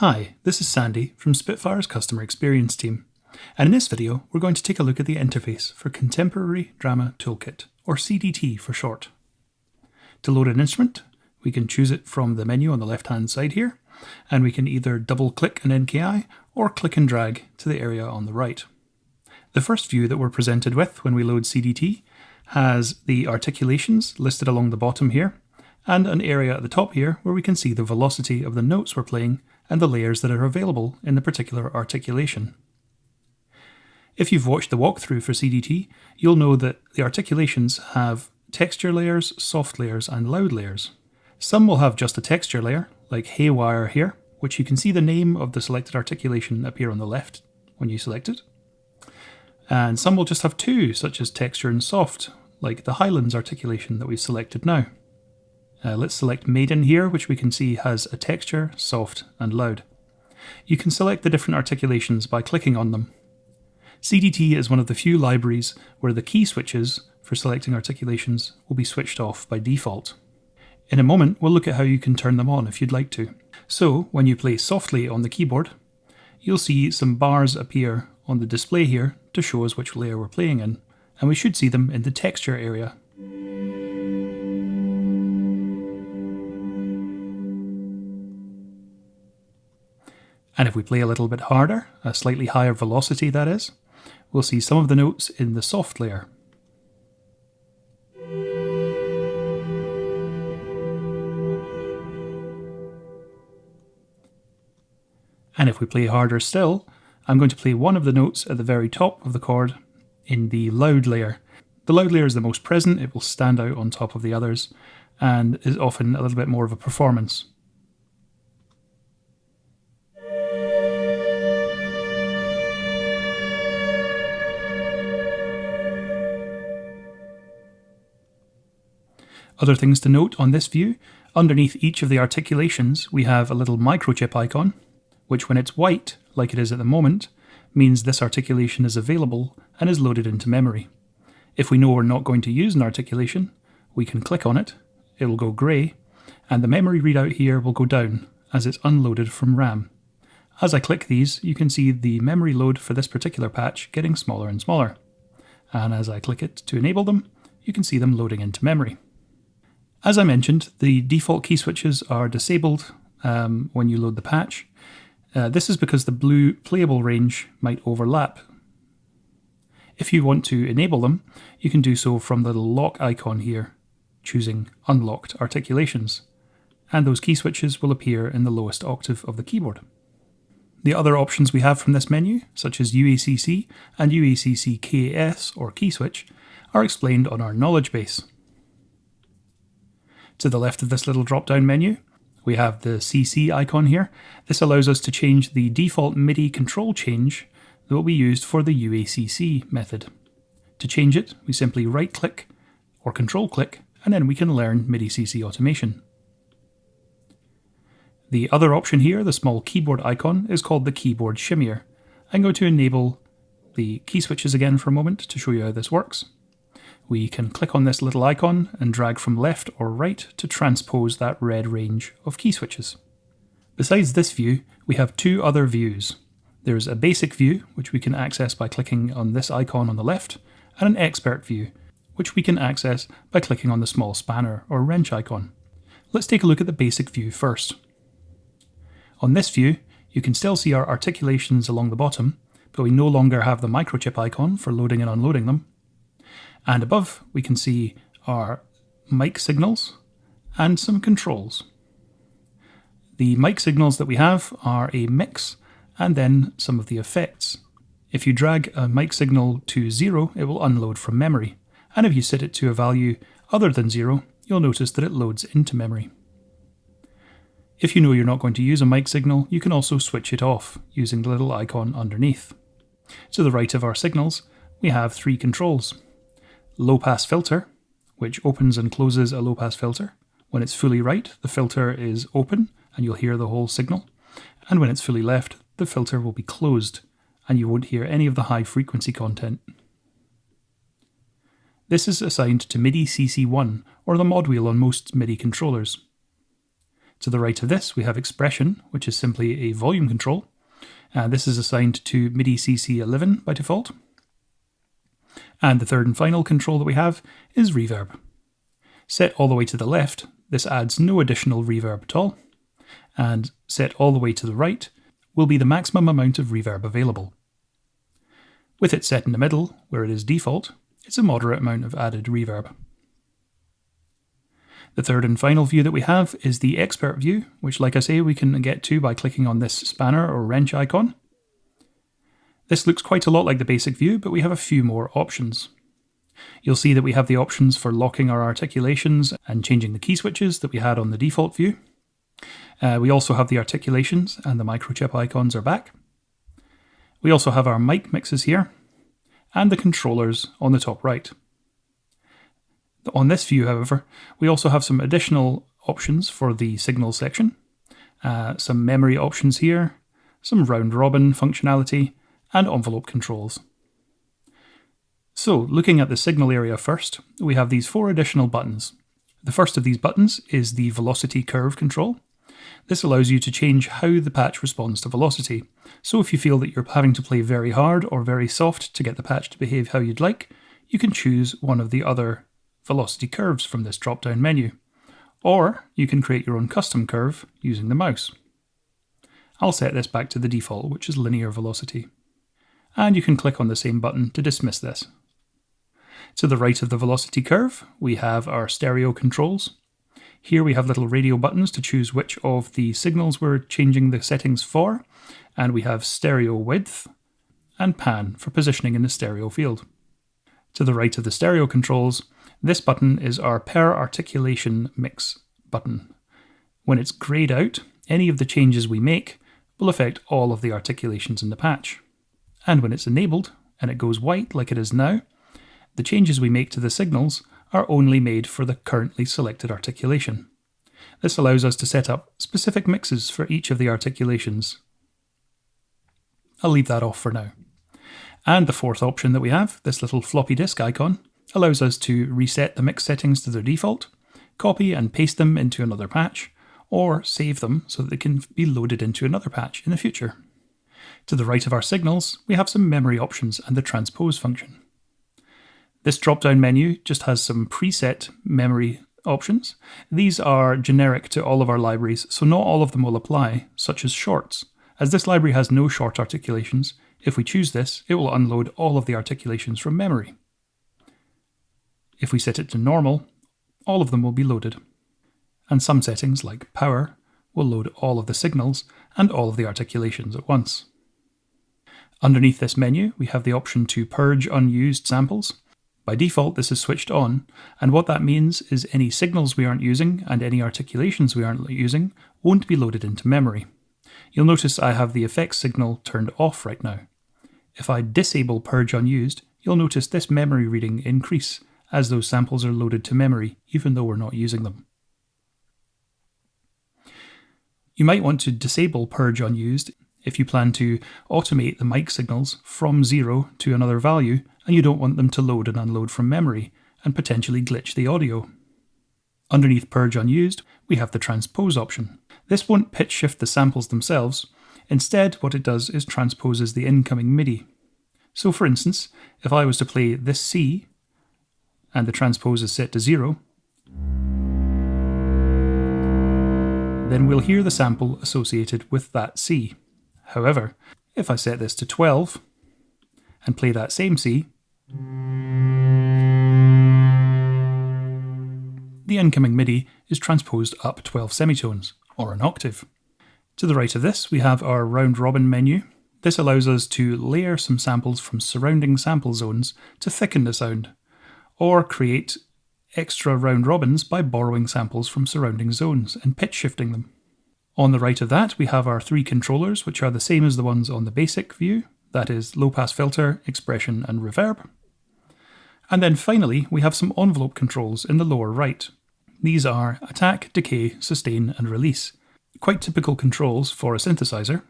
Hi, this is Sandy from Spitfire's Customer Experience team, and in this video we're going to take a look at the interface for Contemporary Drama Toolkit, or CDT for short. To load an instrument, we can choose it from the menu on the left hand side here, and we can either double click an NKI or click and drag to the area on the right. The first view that we're presented with when we load CDT has the articulations listed along the bottom here, and an area at the top here where we can see the velocity of the notes we're playing and the layers that are available in the particular articulation. If you've watched the walkthrough for CDT, you'll know that the articulations have texture layers, soft layers, and loud layers. Some will have just a texture layer, like Haywire here, which you can see the name of the selected articulation appear on the left when you select it. And some will just have two, such as texture and soft, like the Highlands articulation that we've selected now. Let's select Maiden here, which we can see has a texture, soft, and loud. You can select the different articulations by clicking on them. CDT is one of the few libraries where the key switches for selecting articulations will be switched off by default. In a moment, we'll look at how you can turn them on if you'd like to. So, when you play softly on the keyboard, you'll see some bars appear on the display here to show us which layer we're playing in, and we should see them in the texture area. And if we play a little bit harder, a slightly higher velocity that is, we'll see some of the notes in the soft layer. And if we play harder still, I'm going to play one of the notes at the very top of the chord in the loud layer. The loud layer is the most present, it will stand out on top of the others, and is often a little bit more of a performance. Other things to note on this view, underneath each of the articulations we have a little microchip icon, which when it's white, like it is at the moment, means this articulation is available and is loaded into memory. If we know we're not going to use an articulation, we can click on it, it will go grey, and the memory readout here will go down as it's unloaded from RAM. As I click these, you can see the memory load for this particular patch getting smaller and smaller. And as I click it to enable them, you can see them loading into memory. As I mentioned, the default key switches are disabled when you load the patch. This is because the blue playable range might overlap. If you want to enable them, you can do so from the little lock icon here, choosing Unlocked Articulations, and those key switches will appear in the lowest octave of the keyboard. The other options we have from this menu, such as UACC and UACC KS or key switch, are explained on our knowledge base. To the left of this little drop-down menu, we have the CC icon here. This allows us to change the default MIDI control change that will be used for the UACC method. To change it, we simply right-click or control-click, and then we can learn MIDI CC Automation. The other option here, the small keyboard icon, is called the keyboard shimmier. I'm going to enable the key switches again for a moment to show you how this works. We can click on this little icon and drag from left or right to transpose that red range of key switches. Besides this view, we have two other views. There's a basic view, which we can access by clicking on this icon on the left, and an expert view, which we can access by clicking on the small spanner or wrench icon. Let's take a look at the basic view first. On this view, you can still see our articulations along the bottom, but we no longer have the microchip icon for loading and unloading them. And above, we can see our mic signals and some controls. The mic signals that we have are a mix and then some of the effects. If you drag a mic signal to 0, it will unload from memory. And if you set it to a value other than 0, you'll notice that it loads into memory. If you know you're not going to use a mic signal, you can also switch it off using the little icon underneath. To the right of our signals, we have three controls. Low-pass filter, which opens and closes a low-pass filter. When it's fully right, the filter is open and you'll hear the whole signal. And when it's fully left, the filter will be closed and you won't hear any of the high frequency content. This is assigned to MIDI CC1, or the mod wheel on most MIDI controllers. To the right of this, we have expression, which is simply a volume control. This is assigned to MIDI CC 11 by default. And the third and final control that we have is reverb. Set all the way to the left, this adds no additional reverb at all. And set all the way to the right will be the maximum amount of reverb available. With it set in the middle, where it is default, it's a moderate amount of added reverb. The third and final view that we have is the expert view, which, like I say, we can get to by clicking on this spanner or wrench icon. This looks quite a lot like the basic view, but we have a few more options. You'll see that we have the options for locking our articulations and changing the key switches that we had on the default view. We also have the articulations, and the microchip icons are back. We also have our mic mixes here, and the controllers on the top right. On this view, however, we also have some additional options for the signal section, some memory options here, some round robin functionality, and envelope controls. So, looking at the signal area first, we have these 4 additional buttons. The first of these buttons is the velocity curve control. This allows you to change how the patch responds to velocity. So if you feel that you're having to play very hard or very soft to get the patch to behave how you'd like, you can choose one of the other velocity curves from this drop-down menu. Or you can create your own custom curve using the mouse. I'll set this back to the default, which is linear velocity. And you can click on the same button to dismiss this. To the right of the velocity curve, we have our stereo controls. Here we have little radio buttons to choose which of the signals we're changing the settings for, and we have stereo width and pan for positioning in the stereo field. To the right of the stereo controls, this button is our per articulation mix button. When it's grayed out, any of the changes we make will affect all of the articulations in the patch. And when it's enabled, and it goes white like it is now, the changes we make to the signals are only made for the currently selected articulation. This allows us to set up specific mixes for each of the articulations. I'll leave that off for now. And the fourth option that we have, this little floppy disk icon, allows us to reset the mix settings to their default, copy and paste them into another patch, or save them so that they can be loaded into another patch in the future. To the right of our signals, we have some memory options and the transpose function. This drop-down menu just has some preset memory options. These are generic to all of our libraries, so not all of them will apply, such as shorts. As this library has no short articulations, if we choose this, it will unload all of the articulations from memory. If we set it to normal, all of them will be loaded. And some settings, like power, will load all of the signals and all of the articulations at once. Underneath this menu, we have the option to purge unused samples. By default, this is switched on, and what that means is any signals we aren't using and any articulations we aren't using won't be loaded into memory. You'll notice I have the effects signal turned off right now. If I disable purge unused, you'll notice this memory reading increase as those samples are loaded to memory, even though we're not using them. You might want to disable purge unused if you plan to automate the mic signals from 0 to another value and you don't want them to load and unload from memory and potentially glitch the audio. Underneath purge unused, we have the transpose option. This won't pitch shift the samples themselves. Instead, what it does is transposes the incoming MIDI. So for instance, if I was to play this C and the transpose is set to 0, then we'll hear the sample associated with that C. However, if I set this to 12 and play that same C, the incoming MIDI is transposed up 12 semitones, or an octave. To the right of this, we have our round robin menu. This allows us to layer some samples from surrounding sample zones to thicken the sound, or create extra round robins by borrowing samples from surrounding zones and pitch shifting them. On the right of that, we have our 3 controllers, which are the same as the ones on the basic view. That is low pass filter, expression, and reverb. And then finally, we have some envelope controls in the lower right. These are attack, decay, sustain, and release. Quite typical controls for a synthesizer.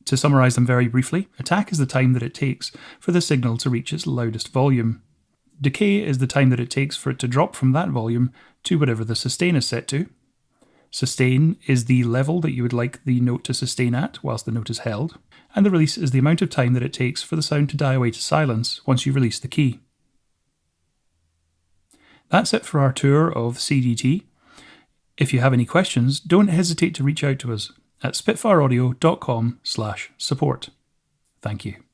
To summarise them very briefly, attack is the time that it takes for the signal to reach its loudest volume. Decay is the time that it takes for it to drop from that volume to whatever the sustain is set to. Sustain is the level that you would like the note to sustain at whilst the note is held, and the release is the amount of time that it takes for the sound to die away to silence once you release the key. That's it for our tour of CDT. If you have any questions, don't hesitate to reach out to us at spitfireaudio.com/support. Thank you.